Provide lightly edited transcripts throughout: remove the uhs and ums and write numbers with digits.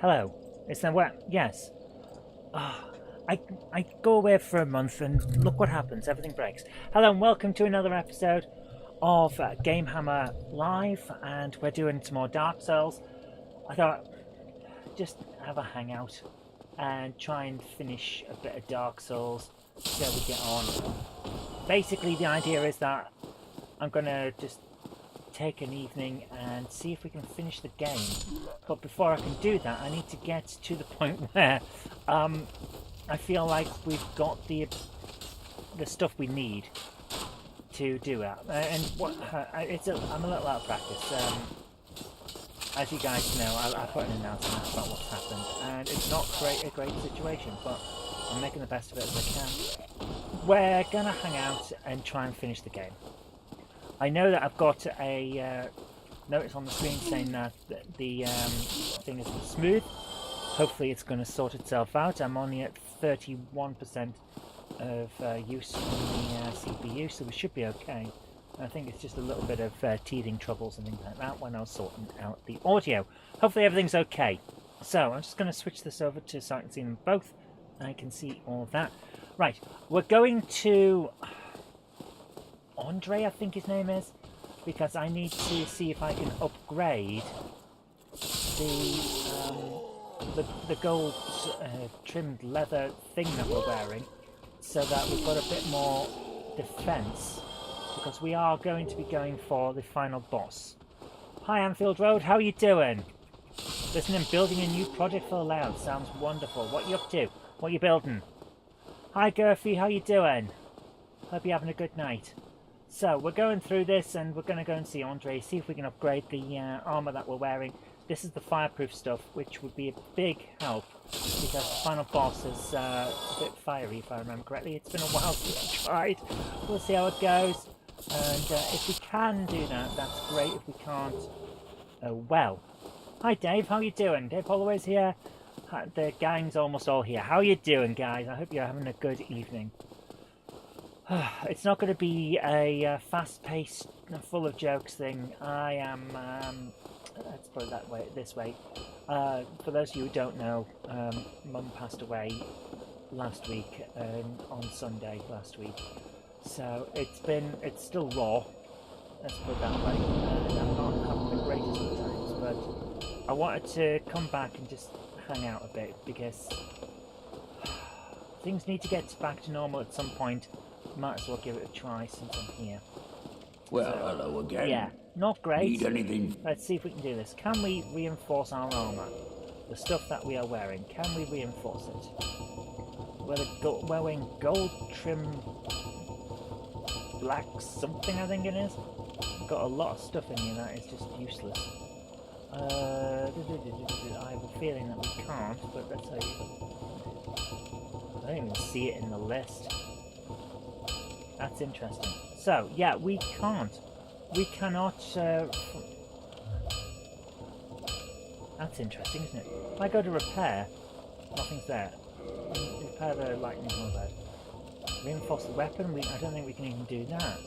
Hello. Is that where? Yes. Ah, I go away for a month and look what happens. Everything breaks. Hello and welcome to another episode of GameHammer Live, and we're doing some more Dark Souls. I thought just have a hangout and try and finish a bit of Dark Souls, see how we get on. Basically, the idea is that I'm gonna just take an evening and see if we can finish the game. But before I can do that, I need to get to the point where I feel like we've got the stuff we need to do it. And what I'm a little out of practice. As you guys know, I put an announcement about what's happened, and it's not a great situation, but I'm making the best of it as I can. We're gonna hang out and try and finish the game. I know that I've got a notice on the screen saying that the thing isn't smooth. Hopefully it's going to sort itself out. I'm only at 31% of use on the CPU, so we should be okay. I think it's just a little bit of teething troubles and things like that when I was sorting out the audio. Hopefully everything's okay. So I'm just going to switch this over to so I can see them both. I can see all of that. Right, we're going to Andre, I think his name is, because I need to see if I can upgrade the gold trimmed leather thing that we're wearing, so that we've got a bit more defense, because we are going to be going for the final boss. Hi Anfield Road, how are you doing? Listen, I'm building a new project for the layout. Sounds wonderful. What you up to? What you building? Hi Gurfy, how you doing? Hope you're having a good night. So we're going through this and we're going to go and see Andre, see if we can upgrade the armour that we're wearing. This is the fireproof stuff, which would be a big help, because the final boss is a bit fiery, if I remember correctly. It's been a while since I tried. We'll see how it goes. And if we can do that, that's great. If we can't, oh well. Hi Dave, how you doing? Dave Holloway's here. The gang's almost all here. How you doing, guys? I hope you're having a good evening. It's not going to be a fast-paced, full of jokes thing. I am, let's put it that way, this way. For those of you who don't know, Mum passed away last week, on Sunday last week. So it's still raw, let's put it that way. And I'm not having the greatest of times, but I wanted to come back and just hang out a bit, because things need to get back to normal at some point. Might as well give it a try since I'm here. Well, so, hello again. Yeah, not great. Need anything? Let's see if we can do this. Can we reinforce our armour? The stuff that we are wearing, can we reinforce it? We're wearing gold trim black something, I think it is. We've got a lot of stuff in here that is just useless. I have a feeling that we can't, but let's see. I don't even see it in the list. That's interesting. So, yeah, we can't. We cannot... That's interesting, isn't it? If I go to repair, nothing's there. Repair the lightning bed. Reinforce the weapon? I don't think we can even do that.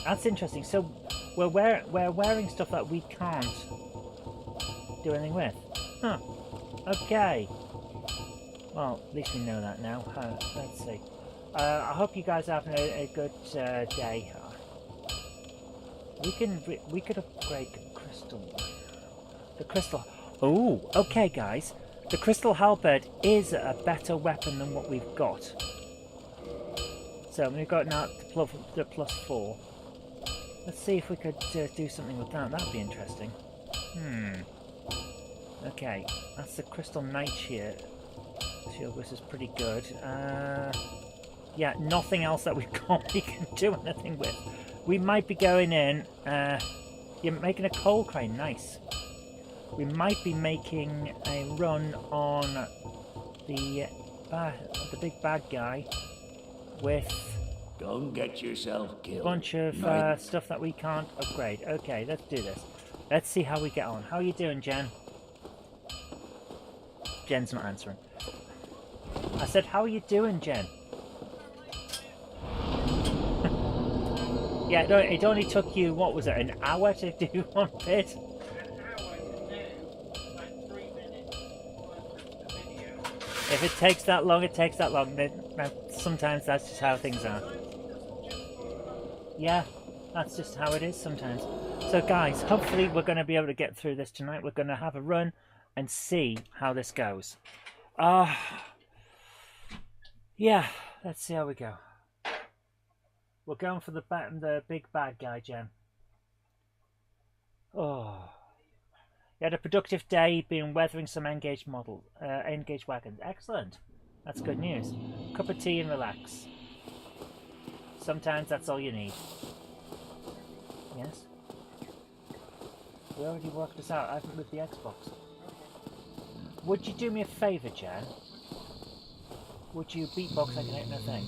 That's interesting. So, we're wearing stuff that we can't do anything with. Huh. Okay. Well, at least we know that now. Let's see. I hope you guys are having a good day. We could upgrade the crystal. The crystal. Oh, okay, guys. The crystal halberd is a better weapon than what we've got. So we've got now the +4. Let's see if we could do something with that. That'd be interesting. Okay, that's the crystal knight shield, which is pretty good. Yeah, nothing else that we've got we can do anything with. We might be going in, you're making a coal crane, nice. We might be making a run on the big bad guy with... Don't get yourself killed. A bunch of stuff that we can't upgrade. Okay, let's do this. Let's see how we get on. How are you doing, Jen? Jen's not answering. I said, how are you doing, Jen? Yeah, it only took you, what was it, an hour to do one bit? An hour to do, like 3 minutes. If it takes that long, it takes that long. Sometimes that's just how things are. Yeah, that's just how it is sometimes. So guys, hopefully we're going to be able to get through this tonight. We're going to have a run and see how this goes. Yeah, let's see how we go. We're going for the big bad guy, Jen. Oh. You had a productive day, been weathering some engaged wagons. Excellent. That's good news. Cup of tea and relax. Sometimes that's all you need. Yes? We already worked this out. I haven't moved the Xbox. Would you do me a favour, Jen? Would you beatbox like an thing?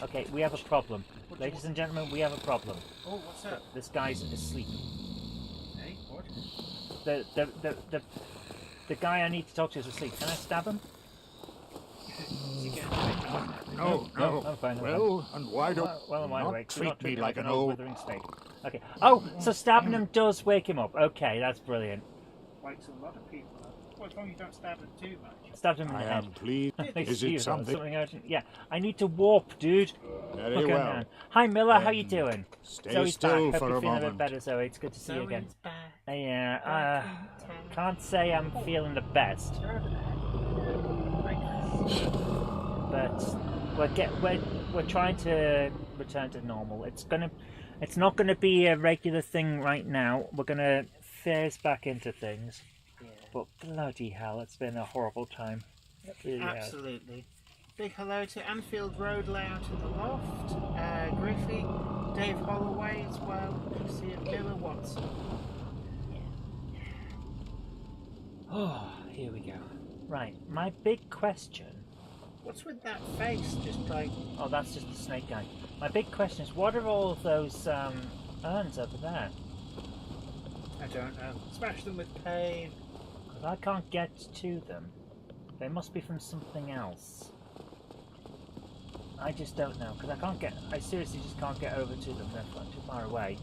Okay, we have a problem. Ladies and gentlemen, we have a problem. Oh, what's that? This guy's asleep. Hey, what? The guy I need to talk to is asleep. Can I stab him? No. I'm fine. Well, and why don't Well, I'm wide not awake. Do treat not me treat like an old... withering snake. Okay. Oh, so stabbing him does wake him up. Okay, that's brilliant. Wakes a lot of people up. Well, as long as you don't stab them too much. Stabbed him in I the head. am pleased. Is Excuse me, it something? urgent? Yeah, I need to warp, dude. Very Okay, well. man. Hi, Miller. How you doing? Stay Zoe's still back. Hope for you're a feeling a bit moment. better, Zoe. It's good to see you again. Zoe's back. Yeah, can't say I'm feeling the best, but we're trying to return to normal. It's not gonna be a regular thing right now. We're gonna phase back into things. Yeah. But bloody hell, it's been a horrible time. It really has. Absolutely. Big hello to Anfield Road Layout in the Loft, Griffey, Dave Holloway as well, good to see you, Miller Watson. Oh, here we go. Right, my big question. What's with that face? Just like... Oh, that's just the snake guy. My big question is, what are all of those urns over there? I don't know. Smash them with pain. Because I can't get to them. They must be from something else. I just don't know, because I seriously just can't get over to them. They're too far away.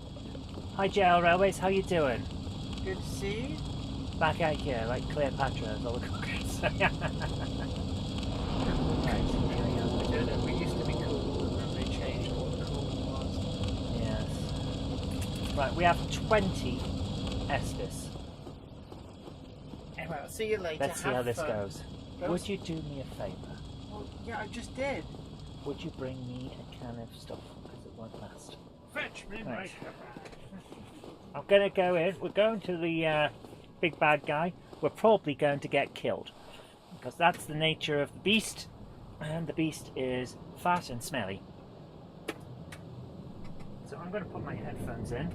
Hi JL Railways, how you doing? Good to see you. Back out here, like Cleopatra, as all the cookers. I don't know, we used to be cool, and then they changed what cool was. Yes. Right, we have 20 Estes. Anyway, I'll see you later. Let's see how Have this fun. goes. Would you do me a favour? Well, yeah, I just did. Would you bring me a can of stuff? Because it won't last. Fetch me Right. my I'm going to go in. We're going to the big bad guy. We're probably going to get killed. Because that's the nature of the beast. And the beast is fat and smelly. So I'm going to put my headphones in.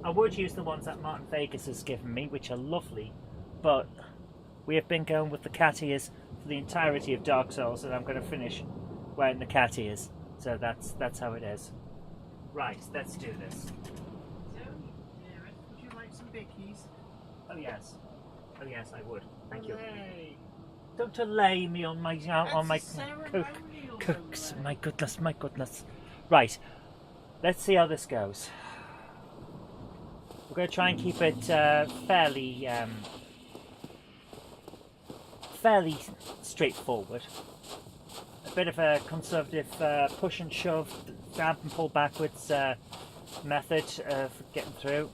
I would use the ones that Martin Vegas has given me, which are lovely. But we have been going with the cat ears for the entirety of Dark Souls, and I'm going to finish wearing the cat ears. So that's how it is. Right, let's do this. Would you like some bickies? Oh yes, I would. Thank you. Olay. Don't delay me on my That's a cooks. ceremonial My goodness. Right, let's see how this goes. We're going to try and keep it fairly straightforward. A bit of a conservative push and shove, grab and pull backwards method of getting through.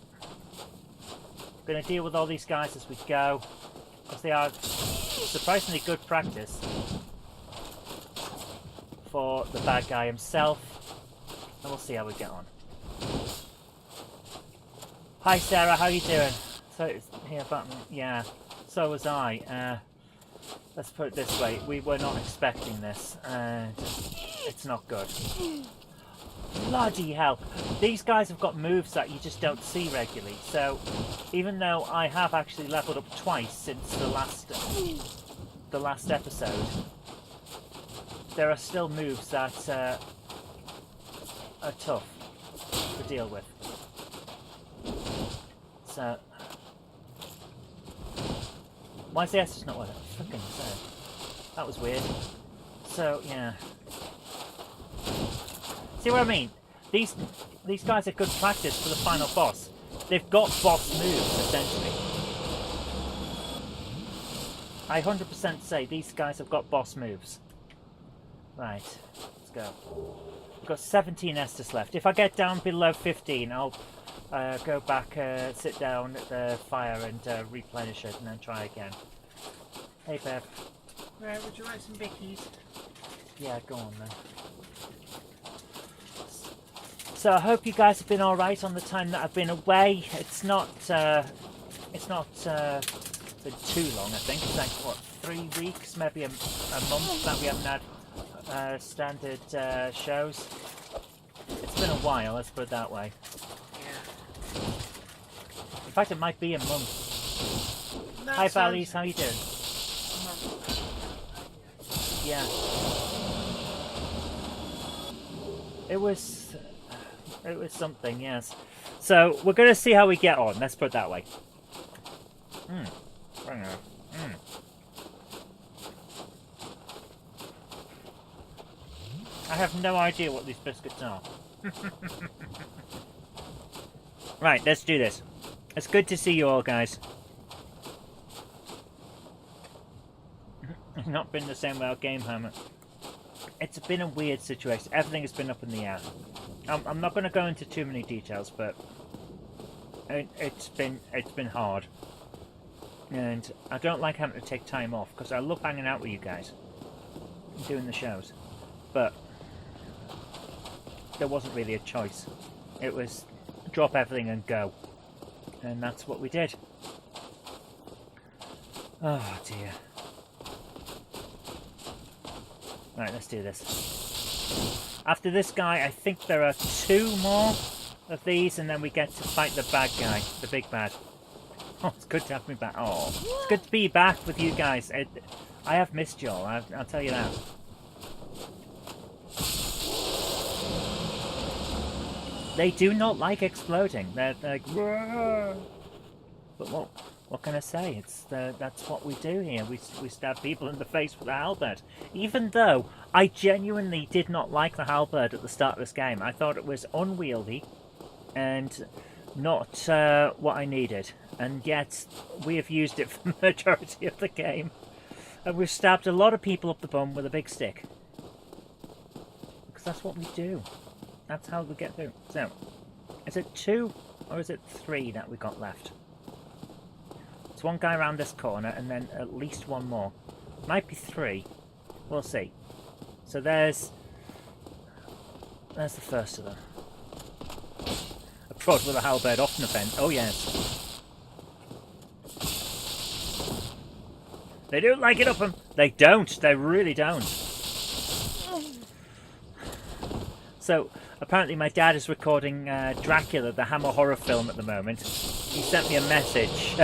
We're going to deal with all these guys as we go, because they are surprisingly good practice for the bad guy himself, and we'll see how we get on. Hi Sarah, how you doing? So here, button. Yeah, so was I. Let's put it this way: we were not expecting this, and it's not good. Bloody hell! These guys have got moves that you just don't see regularly. So, even though I have actually leveled up twice since the last episode, there are still moves that are tough to deal with. So, why is the S not what I fucking said? That was weird. So yeah. See what I mean? These guys are good practice for the final boss. They've got boss moves essentially. I 100% say these guys have got boss moves. Right, let's go. We've got 17 Estus left. If I get down below 15, I'll go back, sit down at the fire and replenish it and then try again. Hey, Bev. Right, would you like some bickies? Yeah, go on then. So I hope you guys have been alright on the time that I've been away. It's not been too long, I think. It's like, what, 3 weeks, maybe a month that we haven't had standard shows. It's been a while, let's put it that way. Yeah. In fact, it might be a month. That Hi, sounds- Valleys, how you doing? Yeah. It was something, yes. So we're going to see how we get on. Let's put it that way. I have no idea what these biscuits are. Right, let's do this. It's good to see you all, guys. It's not been the same without GameHammer. It's been a weird situation. Everything has been up in the air. I'm not going to go into too many details, but it's been hard, and I don't like having to take time off because I love hanging out with you guys, and doing the shows, but there wasn't really a choice. It was drop everything and go, and that's what we did. Oh dear. Right, let's do this. After this guy, I think there are 2 more of these, and then we get to fight the bad guy, the big bad. Oh, it's good to have me back. Oh, it's good to be back with you guys. I have missed y'all, I'll tell you that. They do not like exploding. They're like, "Roar." But what can I say? That's what we do here. We stab people in the face with a halberd. Even though I genuinely did not like the halberd at the start of this game. I thought it was unwieldy and not what I needed. And yet we have used it for the majority of the game. And we've stabbed a lot of people up the bum with a big stick. Because that's what we do. That's how we get through. So, is it 2 or is it 3 that we got left? There's one guy around this corner and then at least 1 more. Might be 3. We'll see. So there's the first of them. A prod with a halberd often offends. Oh yes. They don't like it up them. They don't. They really don't. So apparently my dad is recording Dracula, the Hammer horror film at the moment. He sent me a message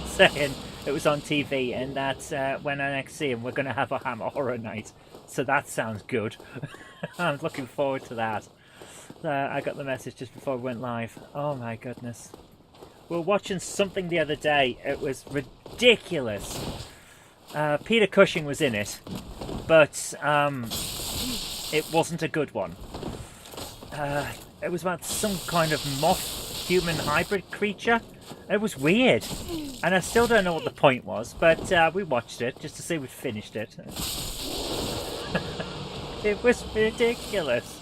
saying it was on TV and that when I next see him we're going to have a Hammer horror night. So that sounds good. I'm looking forward to that. I got the message just before we went live. Oh my goodness. We were watching something the other day. It was ridiculous. Peter Cushing was in it, but it wasn't a good one. It was about some kind of moth-human hybrid creature. It was weird, and I still don't know what the point was, but we watched it just to see we'd finished it. It was ridiculous.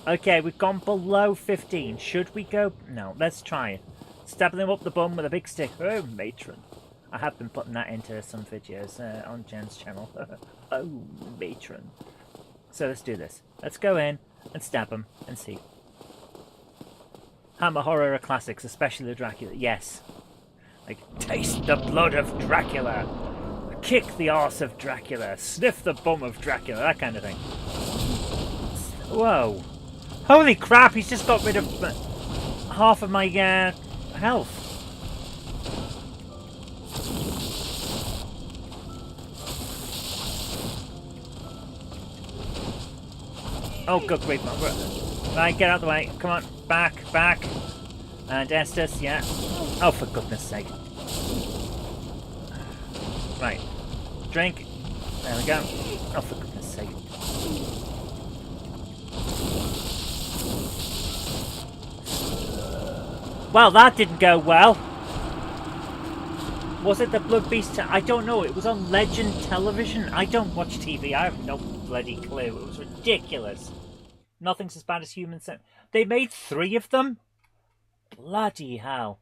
Okay, we've gone below 15. Should we go? No, let's try it. Stabbing them up the bum with a big stick. Oh, matron. I have been putting that into some videos on Jen's channel. Oh, matron. So let's do this. Let's go in and stab them and see. Hammer horror are classics, especially the Dracula. Yes. Like, taste the blood of Dracula. Kick the arse of Dracula. Sniff the bum of Dracula. That kind of thing. Whoa. Holy crap, he's just got rid of half of my health. Oh, good grief. Right, get out of the way. Come on. Back. And Estus, yeah. Oh, for goodness sake. Right. Drink. There we go. Oh, for goodness sake. Well, that didn't go well. Was it the Blood Beast? I don't know. It was on Legend Television. I don't watch TV. I have no bloody clue. It was ridiculous. Nothing's as bad as Human Centipede. They made 3 of them? Bloody hell.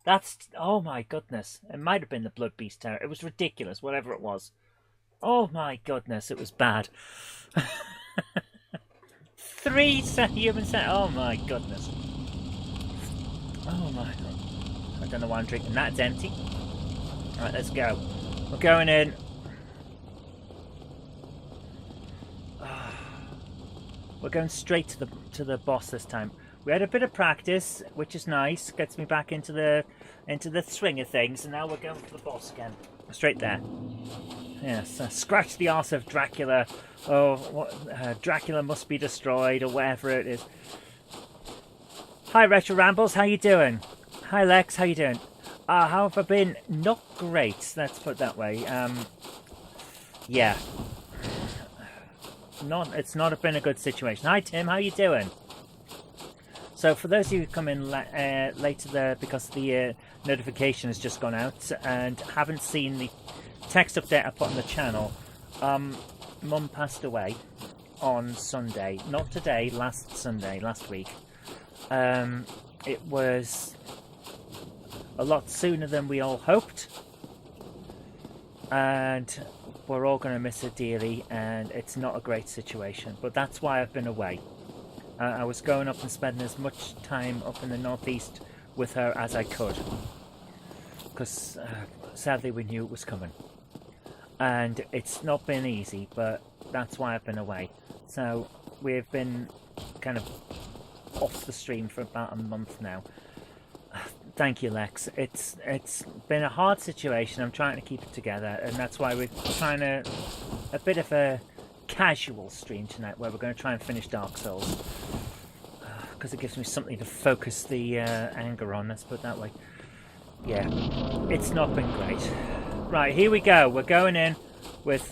That's... Oh my goodness. It might have been the Blood Beast Terror. It was ridiculous, whatever it was. Oh my goodness, it was bad. 3 Human Centipede. Oh my goodness. Oh my god. I don't know why I'm drinking that. It's empty. Alright, let's go. We're going in. We're going straight to the boss this time. We had a bit of practice, which is nice. Gets me back into the swing of things, and now we're going for the boss again. Straight there. Yes, scratch the arse of Dracula. Oh, what, Dracula must be destroyed, or whatever it is. Hi, Retro Rambles. How you doing? Hi, Lex. How you doing? How have I been? Not great. Let's put it that way. Yeah. It's not been a good situation. Hi, Tim. How you doing? So, for those of you who come in later there because the notification has just gone out and haven't seen the text update I put on the channel, Mum passed away on Sunday. Not today, last Sunday, last week. It was a lot sooner than we all hoped. And we're all going to miss her dearly, and it's not a great situation. But that's why I've been away. I was going up and spending as much time up in the northeast with her as I could. Because sadly we knew it was coming. And it's not been easy, but that's why I've been away. So we've been kind of off the stream for about a month now. Thank you, Lex. It's been a hard situation. I'm trying to keep it together, and that's why we're trying a bit of a casual stream tonight, where we're going to try and finish Dark Souls, because it gives me something to focus the anger on. Let's put it that way. Yeah, it's not been great. Right, here we go. We're going in with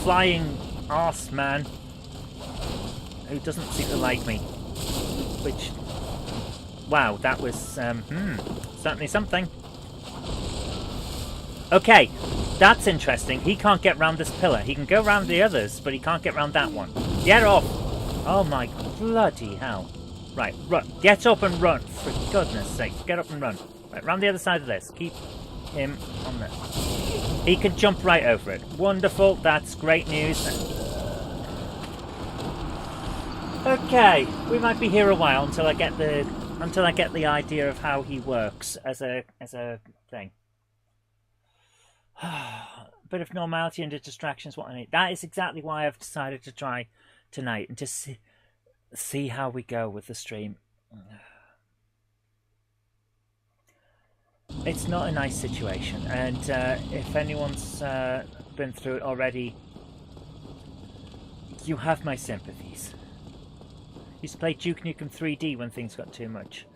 flying arse man who doesn't seem to like me, which. Wow, that was certainly something. Okay, that's interesting. He can't get round this pillar. He can go round the others, but he can't get round that one. Get off! Oh my bloody hell. Right, run. Get up and run. For goodness sake, get up and run. Right, round the other side of this. Keep him on there. He can jump right over it. Wonderful, that's great news. Okay, we might be here a while until I get the idea of how he works as a thing. Bit of normality and distractions, what I need. That is exactly why I've decided to try tonight and to see how we go with the stream. It's not a nice situation, and if anyone's been through it already, you have my sympathies. Used to play Duke Nukem 3D when things got too much.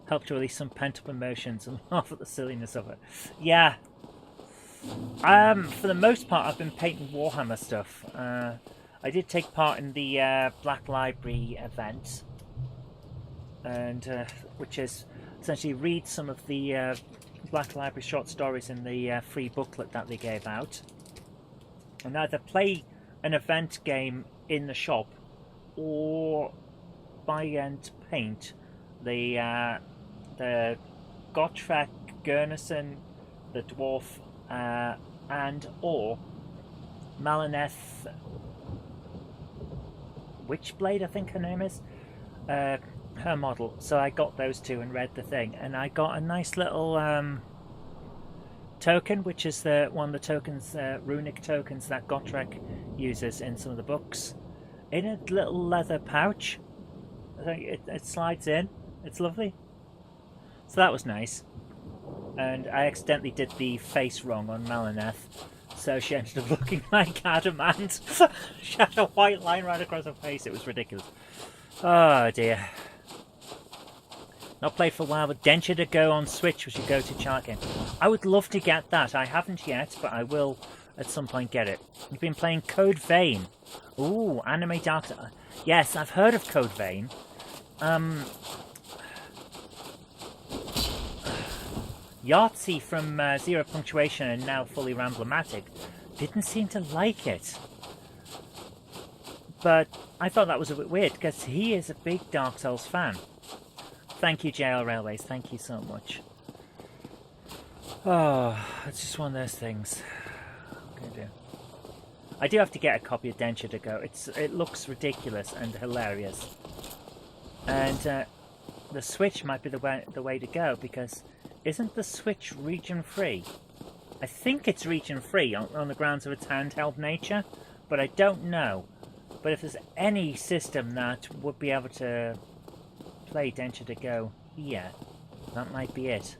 Helped to release some pent-up emotions and laugh at the silliness of it. Yeah. For the most part, I've been painting Warhammer stuff. I did take part in the Black Library event, and which is essentially read some of the Black Library short stories in the free booklet that they gave out, and either play an event game in the shop or buy and paint the Gotrek, Gurnison, the dwarf, and or Malineth Witchblade, I think her name is, her model. So I got those two and read the thing, and I got a nice little token, which is one of the tokens, runic tokens that Gotrek uses in some of the books, in a little leather pouch. I think it slides in. It's lovely. So that was nice. And I accidentally did the face wrong on Malineth, so she ended up looking like adamant. She had a white line right across her face. It was ridiculous. Oh dear. Not played for a while, but Denture to go on Switch, which you go to chart game. I would love to get that. I haven't yet, but I will at some point get it. You've been playing Code Vein. Ooh, Anime Dark. Yes, I've heard of Code Vein. Yahtzee from Zero Punctuation and now Fully Ramblematic didn't seem to like it. But I thought that was a bit weird because he is a big Dark Souls fan. Thank you, JL Railways. Thank you so much. Oh, it's just one of those things. What can I do? I do have to get a copy of Denture to go. It looks ridiculous and hilarious. And the Switch might be the way to go, because isn't the Switch region free? I think it's region free on the grounds of its handheld nature, but I don't know. But if there's any system that would be able to play Denture to go here, that might be it.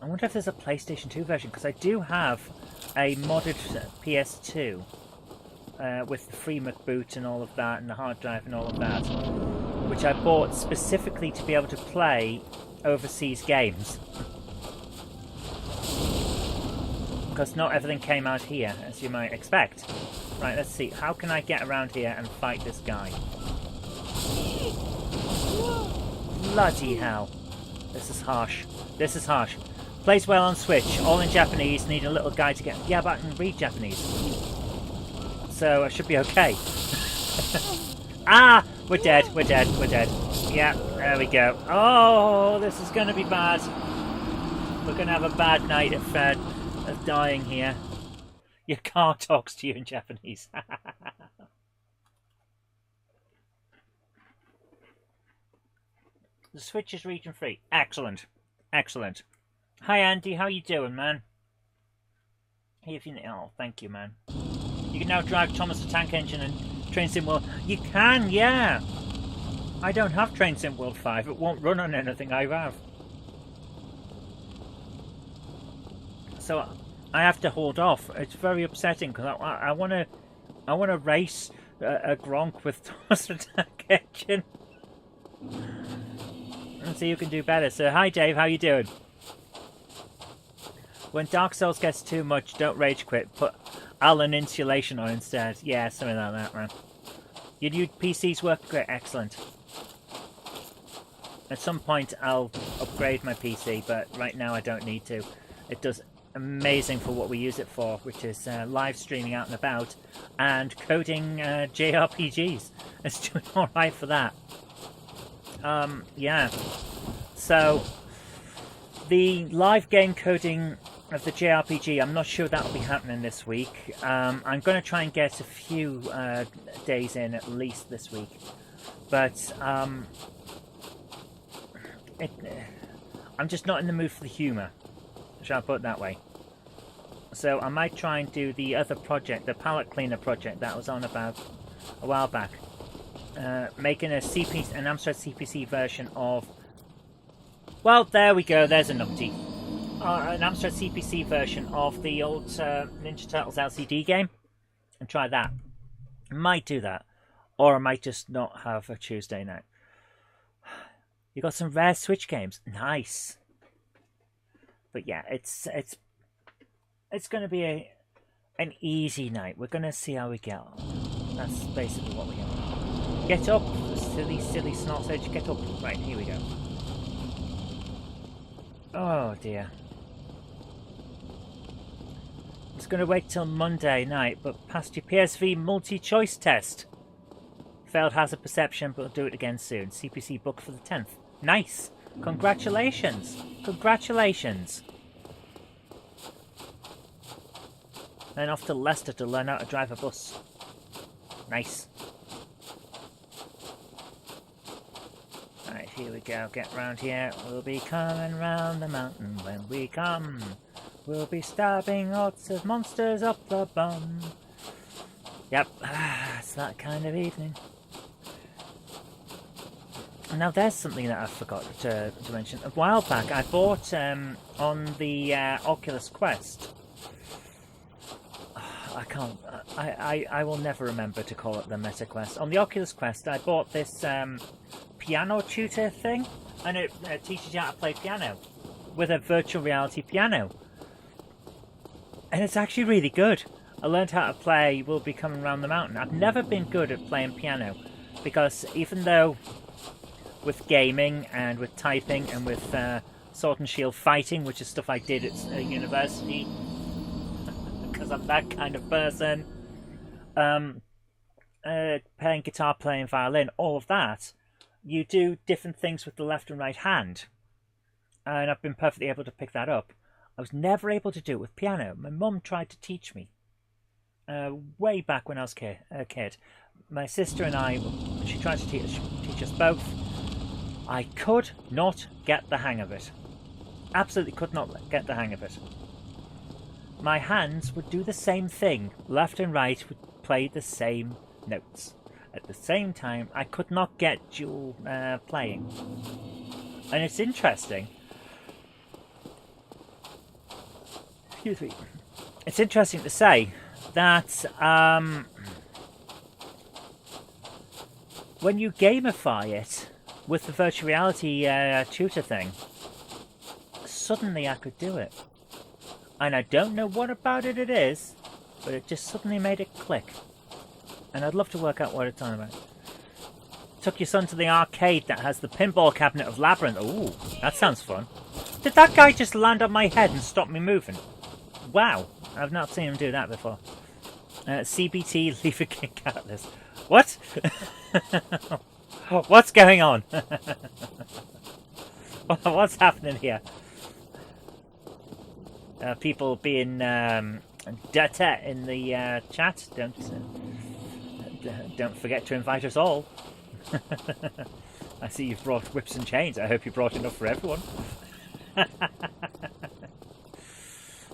I wonder if there's a PlayStation 2 version, because I do have a modded PS2 with the FreeMac boot and all of that, and the hard drive and all of that, which I bought specifically to be able to play overseas games. Because not everything came out here, as you might expect. Right, let's see. How can I get around here and fight this guy? Bloody hell. This is harsh. This is harsh. Plays well on Switch, all in Japanese, need a little guide to get... Yeah, but I can read Japanese. So I should be okay. Ah! We're dead, we're dead, we're dead. Yeah, there we go. Oh, this is going to be bad. We're going to have a bad night of dying here. Your car talks to you in Japanese. The Switch is region free. Excellent. Excellent. Hi Andy, how you doing, man? Hey, if you... Oh, thank you, man. You can now drive Thomas the Tank Engine and Train Sim World. You can, yeah! I don't have Train Sim World 5. It won't run on anything I have. So I have to hold off. It's very upsetting because I want to race a Gronk with Thomas the Tank Engine. And see who can do better. So hi Dave, how you doing? When Dark Souls gets too much, don't rage quit. Put Allen insulation on instead. Yeah, something like that, man. Your new PCs work great. Excellent. At some point, I'll upgrade my PC, but right now I don't need to. It does amazing for what we use it for, which is live streaming out and about and coding JRPGs. It's doing alright for that. Yeah. So, the live game coding of the JRPG, I'm not sure that'll be happening this week. I'm going to try and get a few days in at least this week. But I'm just not in the mood for the humour. Shall I put it that way? So I might try and do the other project, the palette cleaner project that I was on about a while back. Making an Amstrad CPC version of... Well, there we go, there's a numpty. An Amstrad CPC version of the old Ninja Turtles LCD game. And try that. I might do that. Or I might just not have a Tuesday night. You got some rare Switch games. Nice. But yeah, it's going to be an easy night. We're going to see how we get on. That's basically what we're going to do. Get up, silly snot edge. Get up. Right, here we go. Oh dear. I was going to wait till Monday night, but passed your PSV multi-choice test. Failed hazard perception, but we'll do it again soon. CPC booked for the 10th. Nice. Congratulations. Congratulations. Then off to Leicester to learn how to drive a bus. Nice. Right, here we go. Get round here. We'll be coming round the mountain when we come. We'll be stabbing lots of monsters up the bum. Yep, it's that kind of evening. Now there's something that I forgot to mention. A while back I bought on the Oculus Quest. I will never remember to call it the Meta Quest. On the Oculus Quest I bought this piano tutor thing, and it teaches you how to play piano with a virtual reality piano. And it's actually really good. I learned how to play We'll Be Coming Round the Mountain. I've never been good at playing piano, because even though with gaming and with typing and with sword and shield fighting, which is stuff I did at university because I'm that kind of person. Playing guitar, playing violin, all of that, you do different things with the left and right hand, and I've been perfectly able to pick that up. I was never able to do it with piano. My mum tried to teach me way back when I was a kid. My sister and I, she tried to teach us both. I could not get the hang of it. Absolutely could not get the hang of it. My hands would do the same thing. Left and right would play the same notes. At the same time, I could not get dual playing. And it's interesting. Excuse me. It's interesting to say that when you gamify it with the virtual reality tutor thing, suddenly I could do it. And I don't know what about it is, but it just suddenly made it click. And I'd love to work out what it's on about. Took your son to the arcade that has the pinball cabinet of Labyrinth. Ooh, that sounds fun. Did that guy just land on my head and stop me moving? Wow, I've not seen him do that before. CBT, leave a kick out this. What? What's going on? What's happening here? People being dirty in the chat. Don't forget to invite us all. I see you've brought whips and chains. I hope you brought enough for everyone.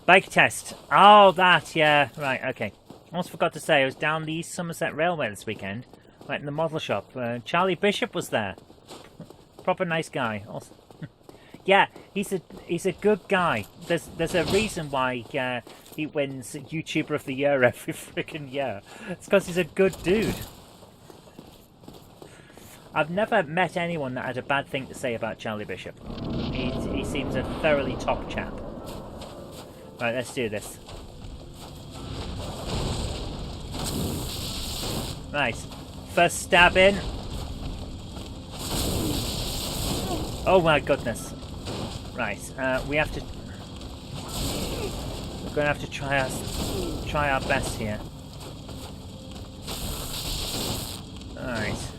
Bike test. Oh, that, yeah. Right, okay. Almost forgot to say, I was down the East Somerset Railway this weekend. Went in the model shop. Charlie Bishop was there. Proper nice guy. Also, yeah, he's a good guy. There's a reason why he wins YouTuber of the Year every freaking year. It's because he's a good dude. I've never met anyone that had a bad thing to say about Charlie Bishop. He seems a thoroughly top chap. Right, let's do this. Nice. First stab in. Oh my goodness. Right, we have to... We're going to have to try our best here. Alright.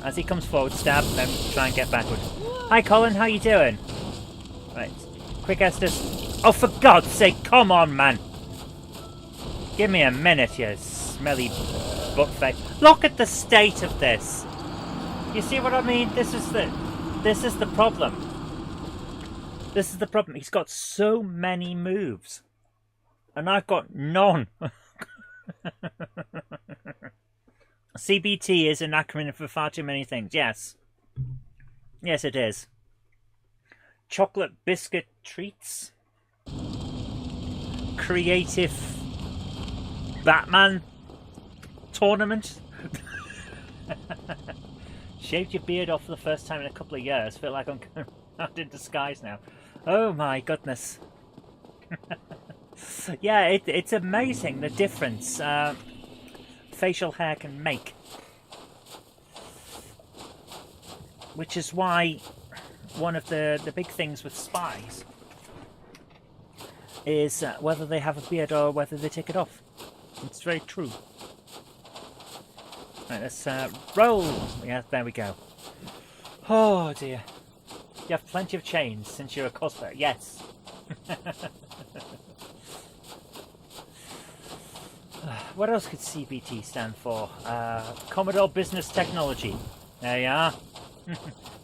As he comes forward, stab, then try and get backward. Hi Colin, how you doing? Right, quick Estes. Oh, for God's sake, come on, man! Give me a minute, you smelly buttface. Look at the state of this. You see what I mean? This is the problem. This is the problem. He's got so many moves, and I've got none. CBT is an acronym for far too many things. Yes. Yes, it is. Chocolate biscuit treats. Creative Batman tournament. Shaved your beard off for the first time in a couple of years. Feel like I'm going out in disguise now. Oh my goodness. Yeah, it's amazing the difference facial hair can make. Which is why one of the big things with spies is whether they have a beard or whether they take it off. It's very true. Right, let's roll. Yeah, there we go. Oh dear. You have plenty of chains since you're a cosplayer. Yes. What else could CBT stand for? Commodore Business Technology. There you are.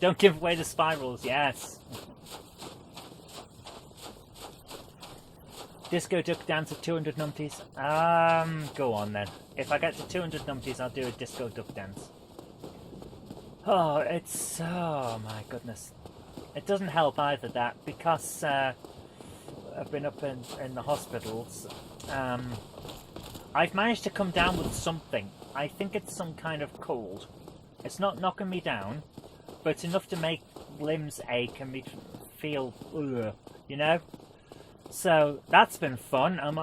Don't give away the spirals. Yes. Disco Duck Dance at 200 numpties. Go on then. If I get to 200 numpties, I'll do a Disco Duck Dance. Oh, it's... Oh my goodness. It doesn't help either that, because I've been up in the hospitals. I've managed to come down with something. I think it's some kind of cold. It's not knocking me down, but it's enough to make limbs ache and me feel, ugh, you know? So that's been fun. I'm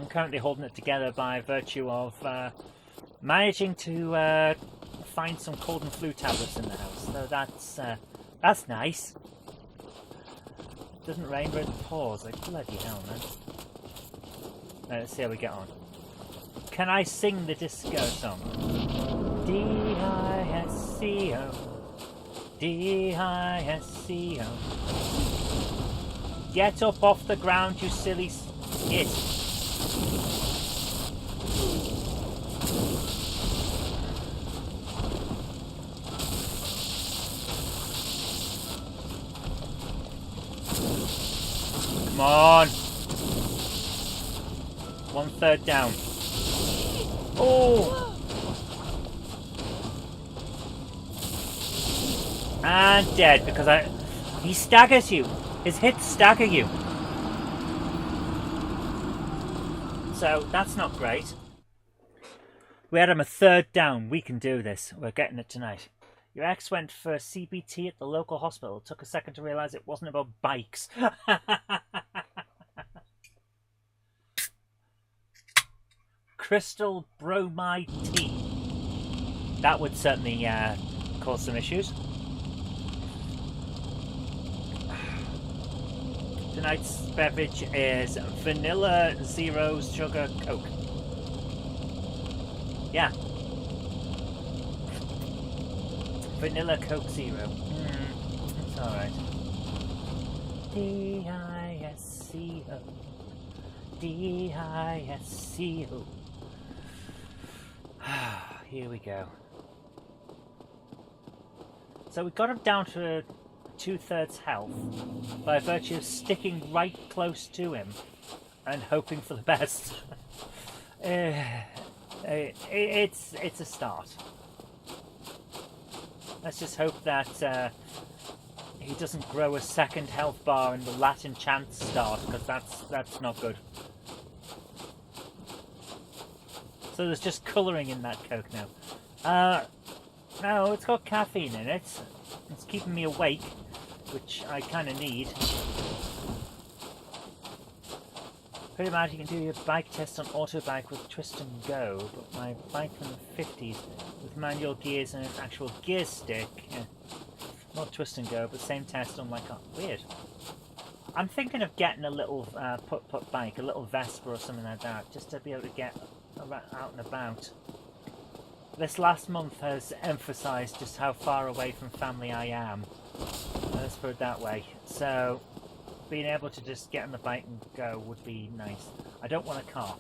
currently holding it together by virtue of Managing to find some cold and flu tablets in the house, so that's nice. Doesn't rain, but it pours. Like bloody hell, man. Right, let's see how we get on. Can I sing the disco song? D-I-S-C-O, D-I-S-C-O. Get up off the ground, you silly git. Come on. 1/3 down. Oh! And dead because he staggers you. His hits stagger you. So that's not great. We had him a 3rd down. We can do this. We're getting it tonight. Your ex went for CBT at the local hospital. It took a second to realise it wasn't about bikes. Crystal bromide tea. That would certainly cause some issues. Tonight's beverage is vanilla zero sugar Coke. Yeah. Vanilla Coke Zero. It's alright. D-I-S-C-O. D-I-S-C-O. Here we go. So we got him down to 2/3 health by virtue of sticking right close to him and hoping for the best. It's a start. Let's just hope that he doesn't grow a 2nd health bar in the Latin chant start, because that's not good. So there's just colouring in that Coke now. No, it's got caffeine in it. It's keeping me awake, which I kind of need. Pretty much you can do your bike test on autobike with twist and go, but my bike from the 50s with manual gears and an actual gear stick, not twist and go, but same test on like weird. I'm thinking of getting a little put bike, a little Vespa or something like that, just to be able to get out and about. This last month has emphasised just how far away from family I am. Let's put it that way. So being able to just get on the bike and go would be nice. I don't want a car.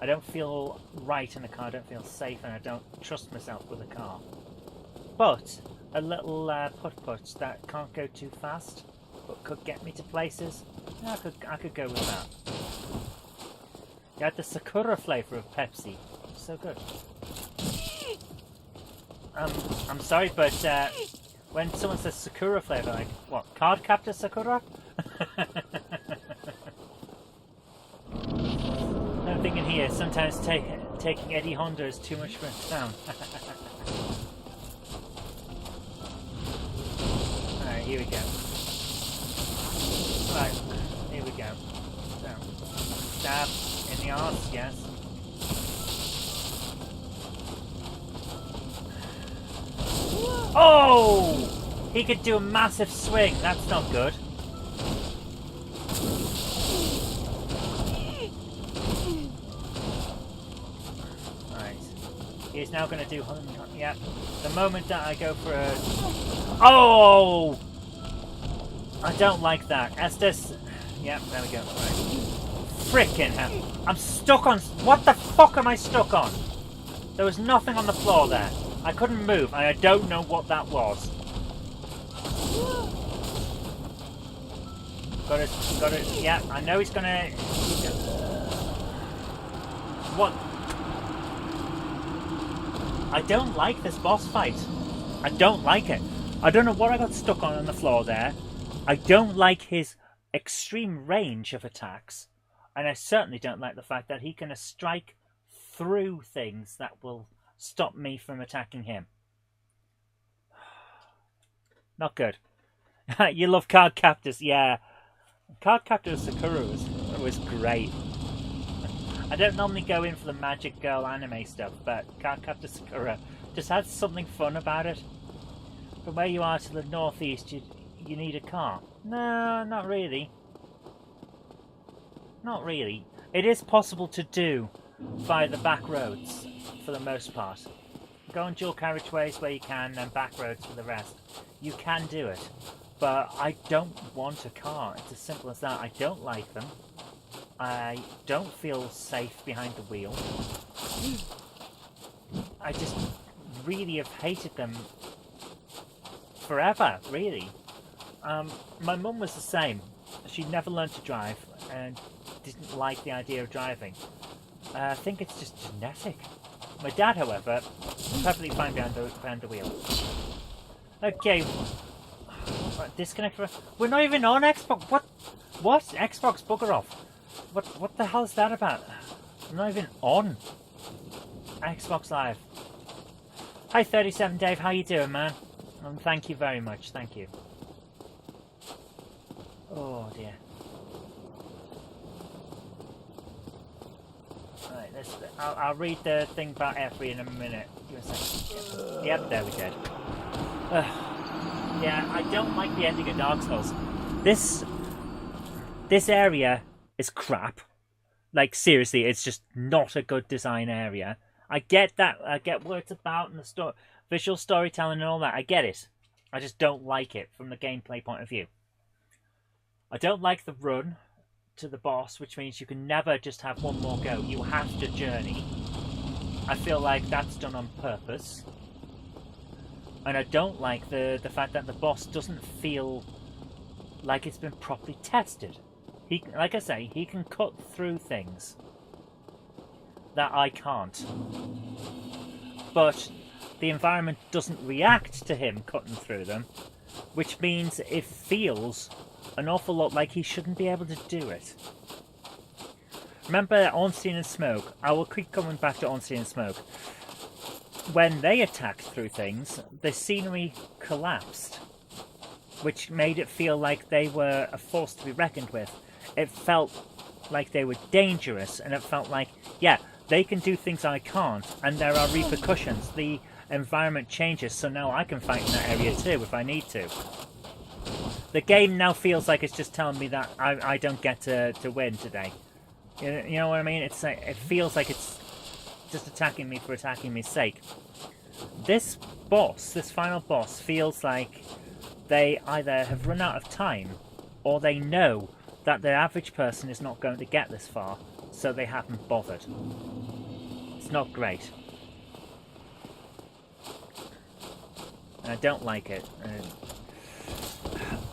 I don't feel right in a car, I don't feel safe, and I don't trust myself with a car. But a little put-put that can't go too fast, but could get me to places, I could go with that. You had the Sakura flavour of Pepsi. So good. I'm sorry, but when someone says Sakura flavour, like, what, Card Captor Sakura? I'm thinking here, sometimes taking Eddie Honda is too much for a sound. Alright, here we go. Right, here we go. So, stab in the arse, yes. Oh! He could do a massive swing. That's not good. Right. He's now going to do... Yeah. The moment that I go for a... Oh! I don't like that. Estes... Yeah, there we go. Right. Frickin' hell. I'm stuck on... What the fuck am I stuck on? There was nothing on the floor there. I couldn't move, and I don't know what that was. Got it, yeah, I know he's gonna... What? I don't like this boss fight. I don't like it. I don't know what I got stuck on the floor there. I don't like his extreme range of attacks, and I certainly don't like the fact that he can strike through things that will stop me from attacking him. Not good. You love Card Captors, yeah. Card Captor Sakura was great. I don't normally go in for the Magic Girl anime stuff, but Cardcaptor Sakura just had something fun about it. From where you are to the northeast, you need a car. No, not really. Not really. It is possible to do via the back roads, for the most part. Go on dual carriageways where you can, and back roads for the rest. You can do it. But I don't want a car. It's as simple as that. I don't like them. I don't feel safe behind the wheel. I just really have hated them forever, really. My mum was the same. She never learned to drive and didn't like the idea of driving. I think it's just genetic. My dad, however, perfectly fine behind the wheel. Okay. Disconnect. We're not even on Xbox. What? Xbox, bugger off. What the hell is that about? I'm not even on Xbox Live. Hi 37 Dave, how you doing, man? Thank you very much, thank you. Oh dear. Right, I'll read the thing about Effie in a minute. Give me a second. Yep, there we go. Yeah, I don't like the ending of Dark Souls. This area is crap. Like, seriously, it's just not a good design area. I get that. I get what it's about and the visual storytelling and all that. I get it. I just don't like it from the gameplay point of view. I don't like the run to the boss, which means you can never just have one more go. You have to journey. I feel like that's done on purpose. And I don't like the fact that the boss doesn't feel like it's been properly tested. Like I say, he can cut through things that I can't. But the environment doesn't react to him cutting through them, which means it feels an awful lot like he shouldn't be able to do it. Remember Ornstein and Smoke? I will keep coming back to Ornstein and Smoke. When they attacked through things, the scenery collapsed, which made it feel like they were a force to be reckoned with. It felt like they were dangerous, and it felt like, yeah, they can do things I can't, and there are repercussions. The environment changes, so now I can fight in that area too if I need to. The game now feels like it's just telling me that I don't get to win today. You know what I mean? It's like, it feels like it's just attacking me for attacking me's sake. This boss, this final boss, feels like they either have run out of time or they know that the average person is not going to get this far, so they haven't bothered. It's not great. And I don't like it.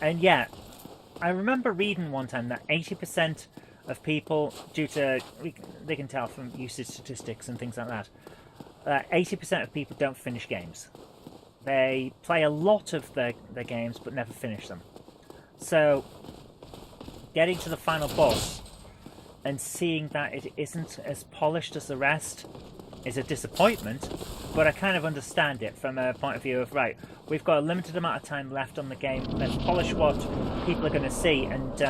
And yeah, I remember reading one time that 80% of people, due to, they can tell from usage statistics and things like that, 80% of people don't finish games. They play a lot of the games but never finish them. So getting to the final boss and seeing that it isn't as polished as the rest is a disappointment, but I kind of understand it from a point of view of, right, we've got a limited amount of time left on the game, let's polish what people are going to see and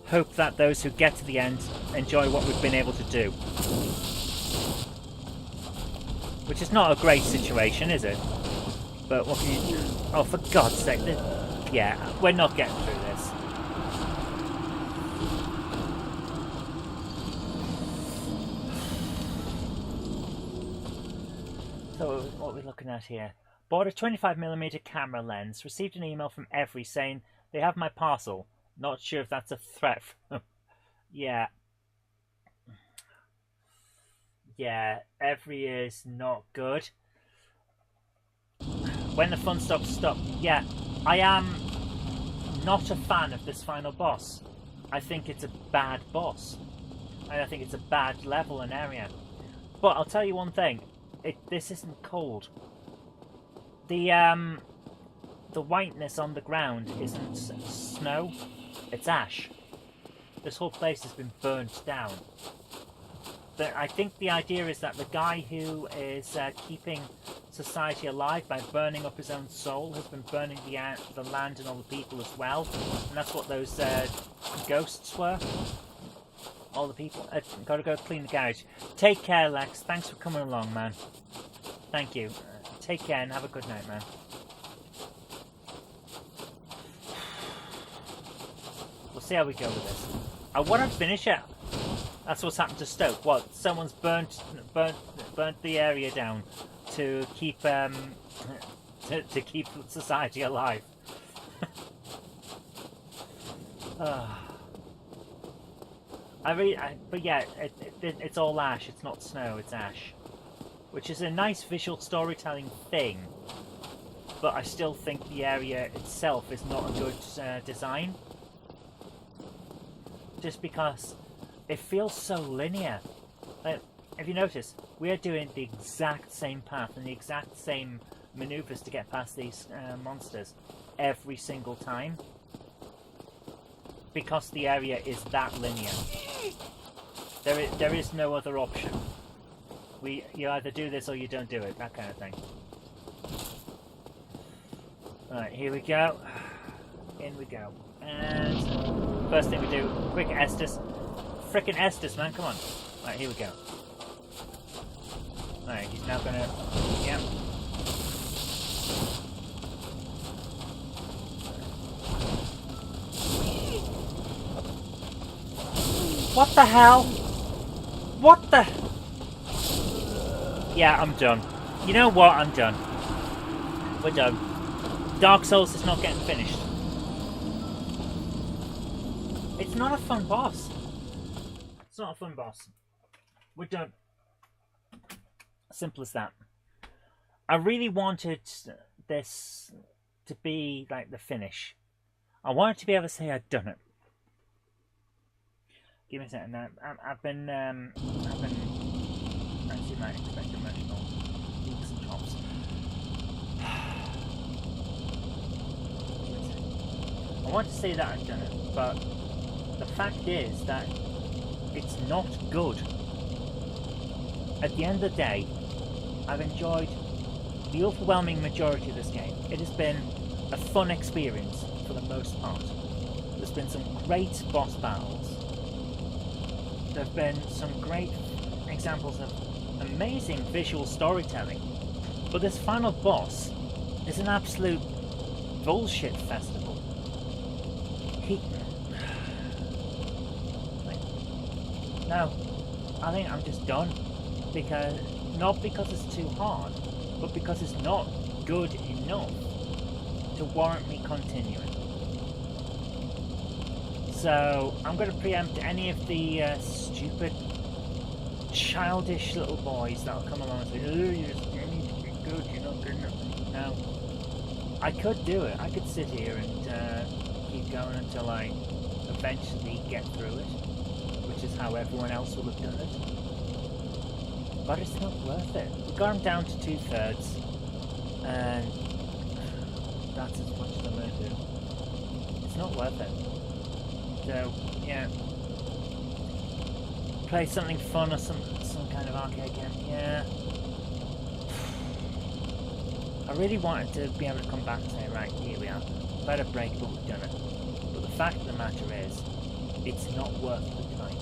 hope that those who get to the end enjoy what we've been able to do. Which is not a great situation, is it? But what can you do? Oh, for God's sake. Yeah, we're not getting through this. So, what are we looking at here? Bought a 25mm camera lens. Received an email from Every saying they have my parcel. Not sure if that's a threat. Yeah. Yeah, Every is not good. When the fun stops, stop. Yeah, I am not a fan of this final boss. I think it's a bad boss. And I think it's a bad level and area. But I'll tell you one thing. This isn't cold. The whiteness on the ground isn't snow. It's ash. This whole place has been burnt down. But I think the idea is that the guy who is keeping society alive by burning up his own soul has been burning the land and all the people as well. And that's what those ghosts were. all the people. Gotta go clean the garage. Take care, Lex. Thanks for coming along, man. Thank you. Take care and have a good night, man. We'll see how we go with this. I want to finish it. That's what's happened to Stoke. What? Someone's burnt the area down to keep to keep society alive. But yeah, it's all ash. It's not snow. It's ash, which is a nice visual storytelling thing. But I still think the area itself is not a good design, just because it feels so linear. If you notice, we are doing the exact same path and the exact same maneuvers to get past these monsters every single time, because the area is that linear. There is no other option. You either do this or you don't do it, that kind of thing. Alright, here we go. In we go. And first thing we do, quick Estus. Frickin' Estus, man, come on. Alright, here we go. Alright, he's now gonna... Yep. What the hell? What the... Yeah, I'm done. You know what? I'm done. We're done. Dark Souls is not getting finished. It's not a fun boss. It's not a fun boss. We're done. Simple as that. I really wanted this to be like the finish. I wanted to be able to say I'd done it. Give me a second. I've been actually might expect emotional peaks and drops. I want to say that I've done it, but the fact is that it's not good. At the end of the day, I've enjoyed the overwhelming majority of this game. It has been a fun experience for the most part. There's been some great boss battles. There have been some great examples of amazing visual storytelling. But this final boss is an absolute bullshit festival. No, I think I'm just done. Not because it's too hard, but because it's not good enough to warrant me continuing. So I'm going to preempt any of the stupid, childish little boys that'll come along and say, "Oh, you need to be good. You're not good enough." No, I could do it. I could sit here and keep going until I eventually get through it, which is how everyone else will have done it. But it's not worth it. We got him down to 2/3, and that's as much as I'm going to do. It's not worth it. So, yeah. Play something fun or some kind of arcade game. Yeah. I really wanted to be able to come back and say, right, here we are. We've had a break, but we've done it. But the fact of the matter is, it's not worth the time.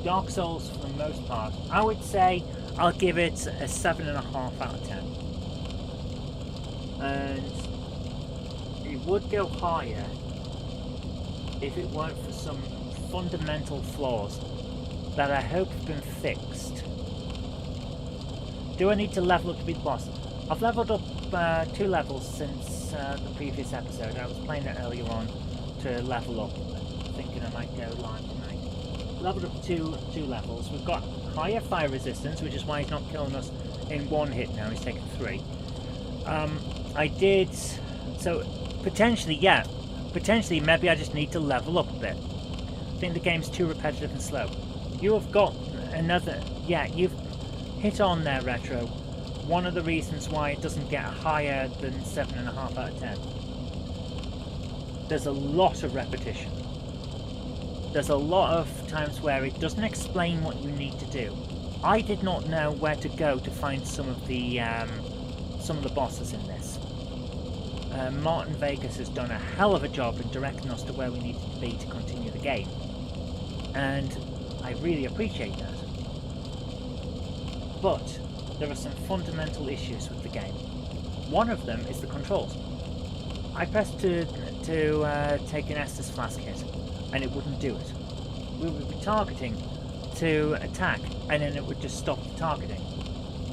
Dark Souls, for the most part, I would say I'll give it a 7.5 out of 10. And it would go higher if it weren't for some fundamental flaws that I hope have been fixed. Do I need to level up to be the boss? I've leveled up 2 levels since the previous episode. I was playing it earlier on to level up, thinking I might go live tonight. Leveled up 2 levels. We've got higher fire resistance, which is why he's not killing us in 1 hit now. He's taking 3. So potentially, yeah. Potentially, maybe I just need to level up a bit. I think the game's too repetitive and slow. You have got another... Yeah, you've hit on there, Retro. One of the reasons why it doesn't get higher than 7.5 out of 10. There's a lot of repetition. There's a lot of times where it doesn't explain what you need to do. I did not know where to go to find some of the bosses in this. Martin Vegas has done a hell of a job in directing us to where we needed to be to continue the game. And I really appreciate that. But there are some fundamental issues with the game. One of them is the controls. I pressed to take an Estus flask hit, and it wouldn't do it. We would be targeting to attack, and then it would just stop the targeting.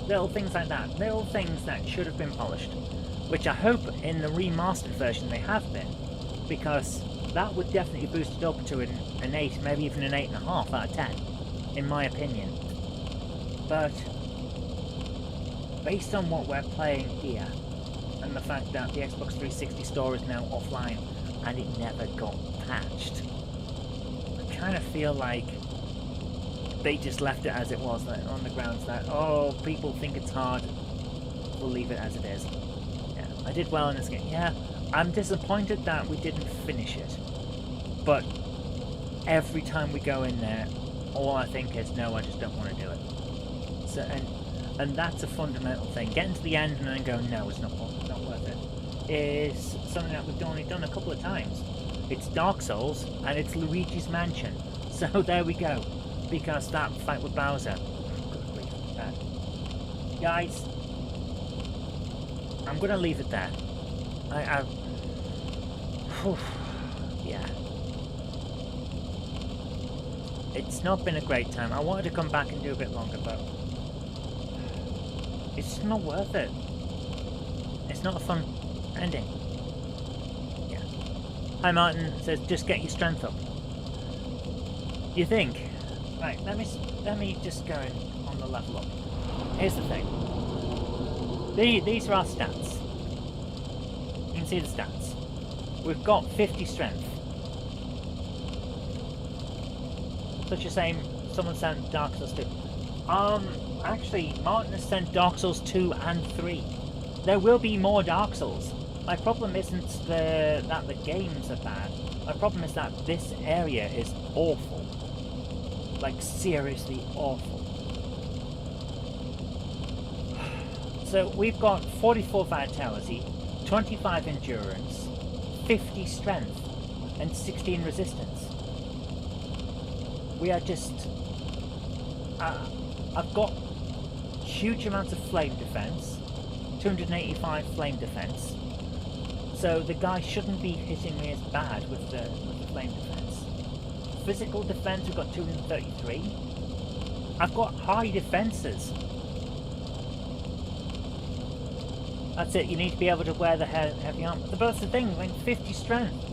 Little things like that. Little things that should have been polished, which I hope in the remastered version they have been, because that would definitely boost it up to an 8, maybe even an 8.5 out of 10, in my opinion. But based on what we're playing here, and the fact that the Xbox 360 store is now offline and it never got patched, I kind of feel like they just left it as it was, like, on the grounds that, oh, people think it's hard, we'll leave it as it is. Yeah, I did well in this game. Yeah, I'm disappointed that we didn't finish it, but every time we go in there, all I think is, no, I just don't want to do it. So, and that's a fundamental thing. Getting to the end and then going, no, it's not worth it, is something that we've only done a couple of times. It's Dark Souls and it's Luigi's Mansion. So there we go. Because that fight with Bowser, good grief, bad. Guys, I'm gonna leave it there. Yeah. It's not been a great time. I wanted to come back and do a bit longer, but it's just not worth it. It's not a fun ending. Yeah. Hi Martin says, just get your strength up. You think? Right, let me just go on the level up. Here's the thing. These are our stats. You can see the stats. We've got 50 strength. Such a shame someone sent Dark Souls 2. Actually, Martin has sent Dark Souls 2 and 3. There will be more Dark Souls. My problem isn't that the games are bad. My problem is that this area is awful. Like, seriously awful. So we've got 44 vitality, 25 endurance, 50 strength, and 16 resistance. We are just... I've got huge amounts of flame defense, 285 flame defense. So the guy shouldn't be hitting me as bad with the flame defense. Physical defense, we've got 233. I've got high defenses. That's it, you need to be able to wear the heavy armor. But that's the thing, like 50 strength.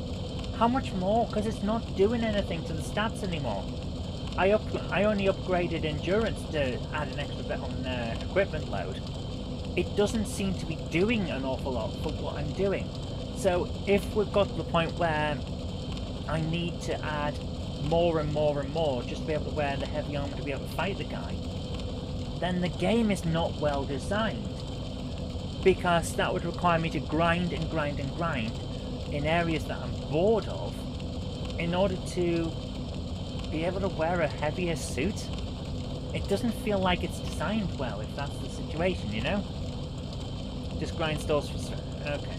How much more? Because it's not doing anything to the stats anymore. I only upgraded endurance to add an extra bit on equipment load. It doesn't seem to be doing an awful lot for what I'm doing. So if we've got to the point where I need to add more and more and more just to be able to wear the heavy armor to be able to fight the guy, then the game is not well designed, because that would require me to grind and grind and grind in areas that I'm bored of in order to be able to wear a heavier suit. It doesn't feel like it's designed well if that's the situation, you know? Just grind stalls for strength. Okay.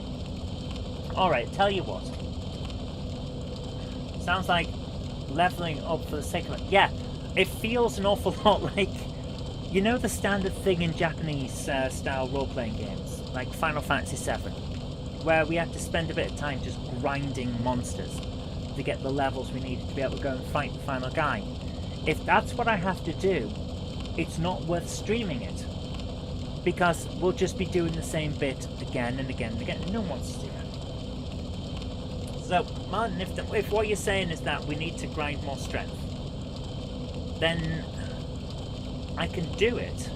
Alright, tell you what. Sounds like leveling up for the sake of it. Yeah, it feels an awful lot like, you know, the standard thing in Japanese style role-playing games, like Final Fantasy VII, where we have to spend a bit of time just grinding monsters to get the levels we need to be able to go and fight the final guy. If that's what I have to do, it's not worth streaming it, because we'll just be doing the same bit again and again and again. No one wants to do that. So, Martin, if what you're saying is that we need to grind more strength, then I can do it,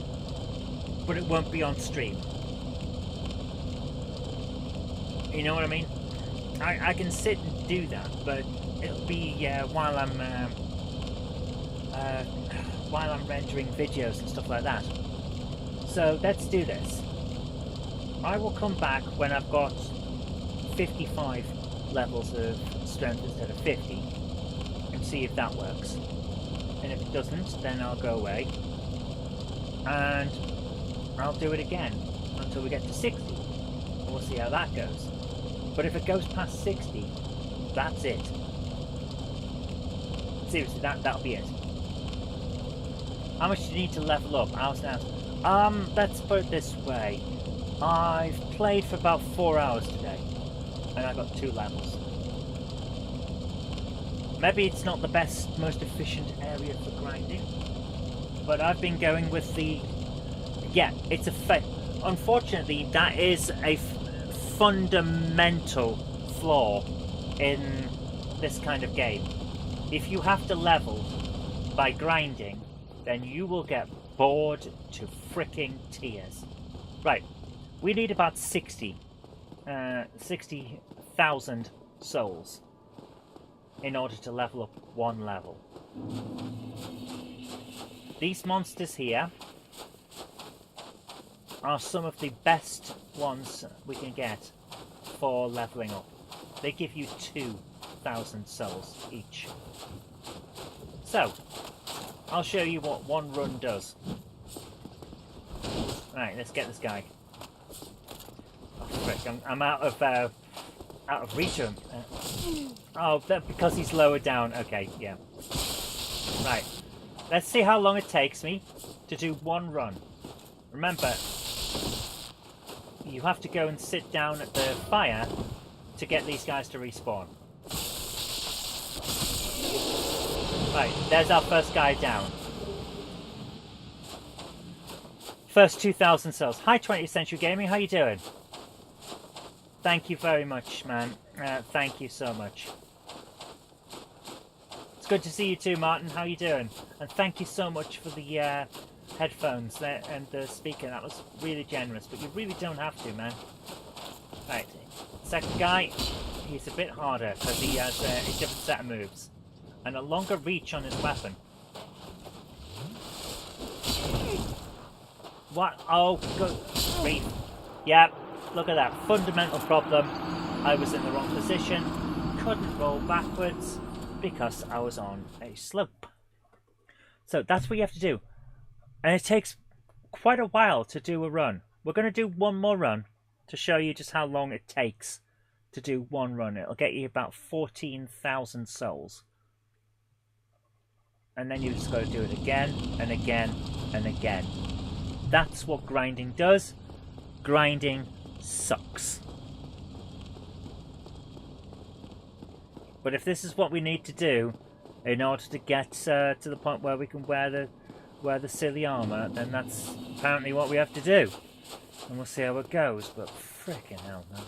but it won't be on stream. You know what I mean? I can sit and do that, but it'll be while I'm rendering videos and stuff like that. So let's do this. I will come back when I've got 55 levels of strength instead of 50 and see if that works. And if it doesn't, then I'll go away and I'll do it again until we get to 60, and we'll see how that goes. But if it goes past 60, that's it. Seriously, that'll be it. How much do you need to level up? Hours now. Let's put it this way. I've played for about 4 hours today, and I got 2 levels. Maybe it's not the best, most efficient area for grinding, but I've been going with the... Yeah, it's a... Unfortunately, that is a fundamental flaw in this kind of game. If you have to level by grinding, then you will get bored to freaking tears. Right, we need about 60,000 souls in order to level up 1 level. These monsters here are some of the best ones we can get for leveling up. They give you 2,000 souls each. So, I'll show you what 1 run does. Right, let's get this guy. Oh, frick, I'm out of reach of him. Oh, because he's lower down. Okay, yeah. Right, let's see how long it takes me to do 1 run. Remember, you have to go and sit down at the fire to get these guys to respawn. Right, there's our first guy down. First 2,000 souls. Hi 20th Century Gaming, how you doing? Thank you very much, man. Thank you so much. It's good to see you too, Martin. How you doing? And thank you so much for the headphones there and the speaker. That was really generous, but you really don't have to, man. Right, second guy, he's a bit harder because he has a different set of moves and a longer reach on his weapon. What? Oh, good grief. Yeah, look at that. Fundamental problem. I was in the wrong position. Couldn't roll backwards because I was on a slope. So that's what you have to do. And it takes quite a while to do a run. We're going to do 1 more run to show you just how long it takes to do 1 run. It'll get you about 14,000 souls. And then you just got to do it again and again and again. That's what grinding does. Grinding sucks. But if this is what we need to do in order to get to the point where we can wear the silly armor, then that's apparently what we have to do. And we'll see how it goes, but frickin' hell, man.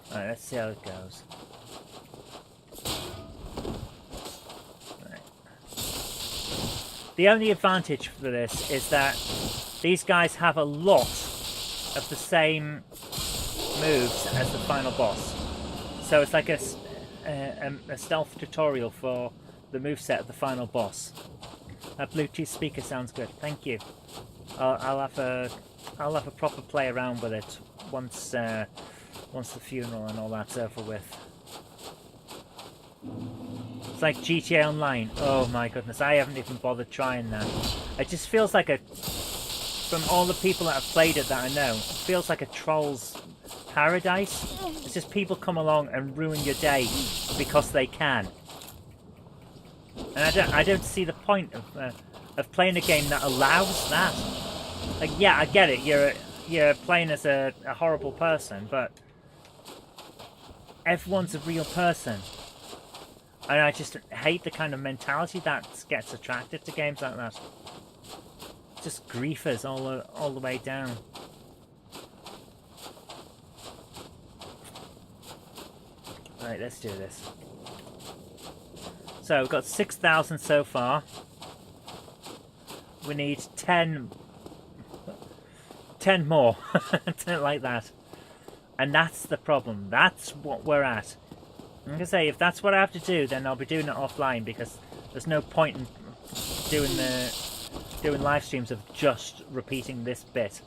Alright, let's see how it goes. Right. The only advantage for this is that these guys have a lot of the same moves as the final boss. So it's like a stealth tutorial for the moveset of the final boss. That Bluetooth speaker sounds good. Thank you. I'll have a proper play around with it once the funeral and all that's over with. It's like GTA Online. Oh my goodness, I haven't even bothered trying that. It just feels like from all the people that have played it that I know, it feels like a troll's paradise. It's just people come along and ruin your day because they can. And I don't see the point of playing a game that allows that. Like, yeah, I get it. You're playing as a horrible person, but everyone's a real person. And I just hate the kind of mentality that gets attracted to games like that. Just griefers all the way down. Right, let's do this. So we've got 6,000 so far. We need 10 more, like that. And that's the problem. That's what we're at. I'm going to say, if that's what I have to do, then I'll be doing it offline, because there's no point in doing live streams of just repeating this bit.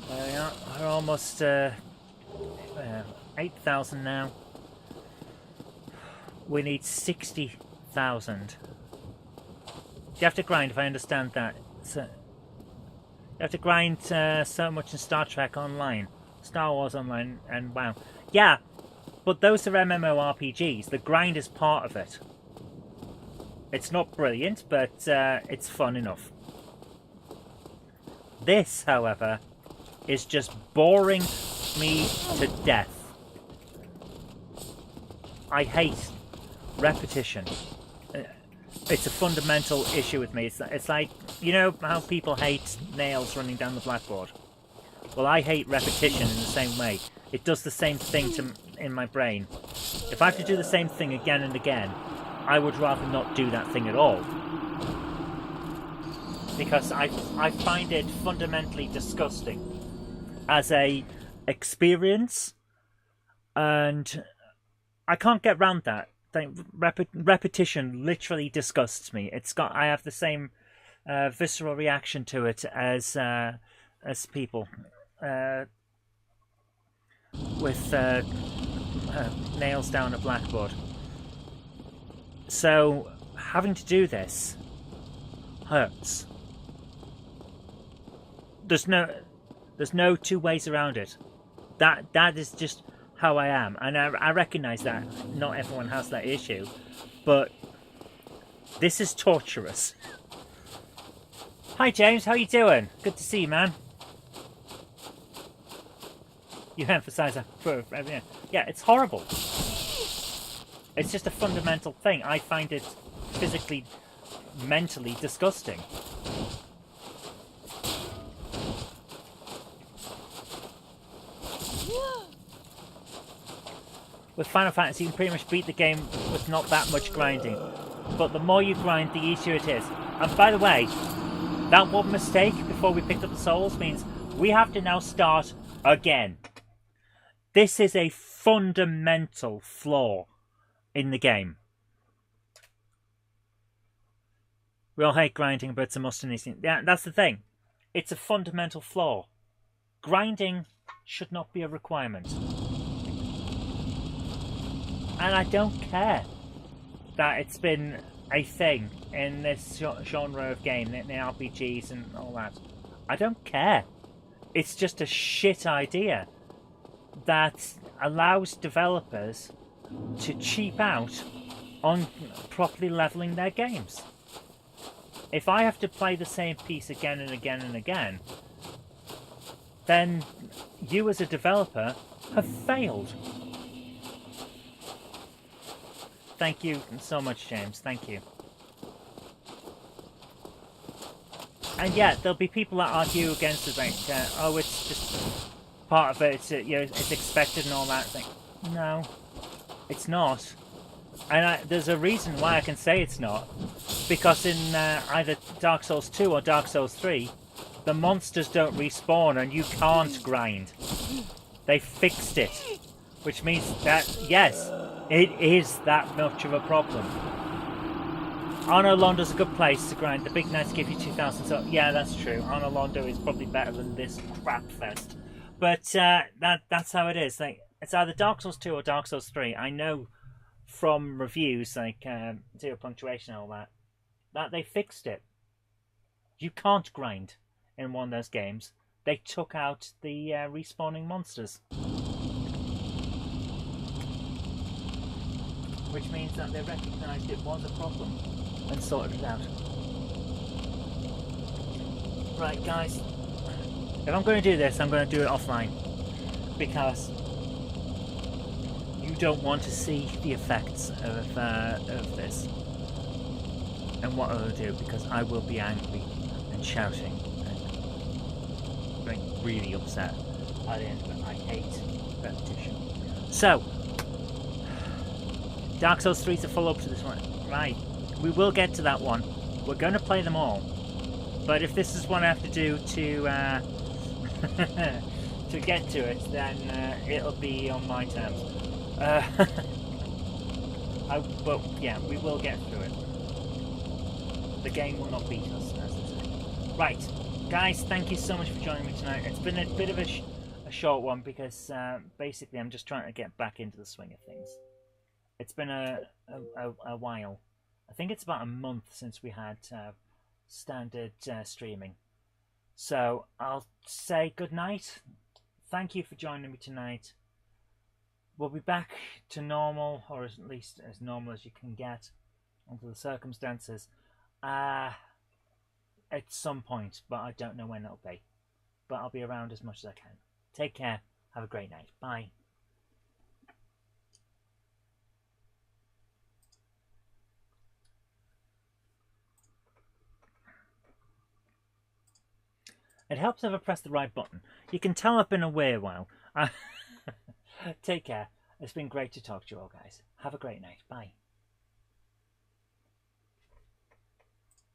We're almost 8,000 now. We need 60,000. You have to grind, if I understand that. So You have to grind so much in Star Trek Online, Star Wars Online, and WoW. Yeah, but those are MMORPGs. The grind is part of it. It's not brilliant, but it's fun enough. This, however, is just boring me to death. I hate repetition. It's a fundamental issue with me. It's like, you know how people hate nails running down the blackboard? Well, I hate repetition in the same way. It does the same thing in my brain. If I have to do the same thing again and again, I would rather not do that thing at all. Because I find it fundamentally disgusting as a experience, and I can't get around that. Repetition literally disgusts me. I have the same visceral reaction to it as people with nails down a blackboard. So having to do this hurts. There's no two ways around it. That is just how I am, and I recognise that not everyone has that issue, but this is torturous. Hi James, how you doing? Good to see you, man. You emphasise that for everything. Yeah, it's horrible. It's just a fundamental thing. I find it physically, mentally disgusting. With Final Fantasy, you can pretty much beat the game with not that much grinding. But the more you grind, the easier it is. And by the way, that one mistake before we picked up the souls means we have to now start again. This is a fundamental flaw in the game. We all hate grinding, but it's a must in these things. Yeah, that's the thing. It's a fundamental flaw. Grinding should not be a requirement. And I don't care that it's been a thing in this genre of game, in the RPGs and all that. I don't care. It's just a shit idea that allows developers to cheap out on properly leveling their games. If I have to play the same piece again and again and again, then you as a developer have failed. Thank you so much, James. Thank you. And yeah, there'll be people that argue against it, like, oh, it's just part of it. It's it's expected and all that. It's like, no, it's not. And there's a reason why I can say it's not, because in either Dark Souls 2 or Dark Souls 3, the monsters don't respawn and you can't grind. They fixed it, which means that yes, it is that much of a problem. Arno Londo's a good place to grind. The big nights give you 2,000. So yeah, that's true. Arno Londo is probably better than this crap fest. But that's how it is. Like, it's either Dark Souls 2 or Dark Souls 3. I know from reviews like Zero Punctuation and all that they fixed it. You can't grind in one of those games. They took out the respawning monsters. Which means that they recognised it was a problem and sorted it out. Right, guys. If I'm going to do this, I'm going to do it offline. Because you don't want to see the effects of this. And what I'll do, because I will be angry and shouting and getting really upset at the end of it. I hate repetition. So, Dark Souls 3 is a follow-up to this one. Right, we will get to that one. We're going to play them all. But if this is what I have to do to to get to it, then it'll be on my terms. But yeah, we will get through it. The game will not beat us, as I say. Right, guys, thank you so much for joining me tonight. It's been a bit of a short one because basically I'm just trying to get back into the swing of things. It's been a while. I think it's about a month since we had standard streaming. So I'll say good night. Thank you for joining me tonight. We'll be back to normal, or at least as normal as you can get under the circumstances, at some point, but I don't know when it'll be. But I'll be around as much as I can. Take care. Have a great night. Bye. It helps if I press the right button. You can tell I've been away a while. Take care. It's been great to talk to you all, guys. Have a great night. Bye.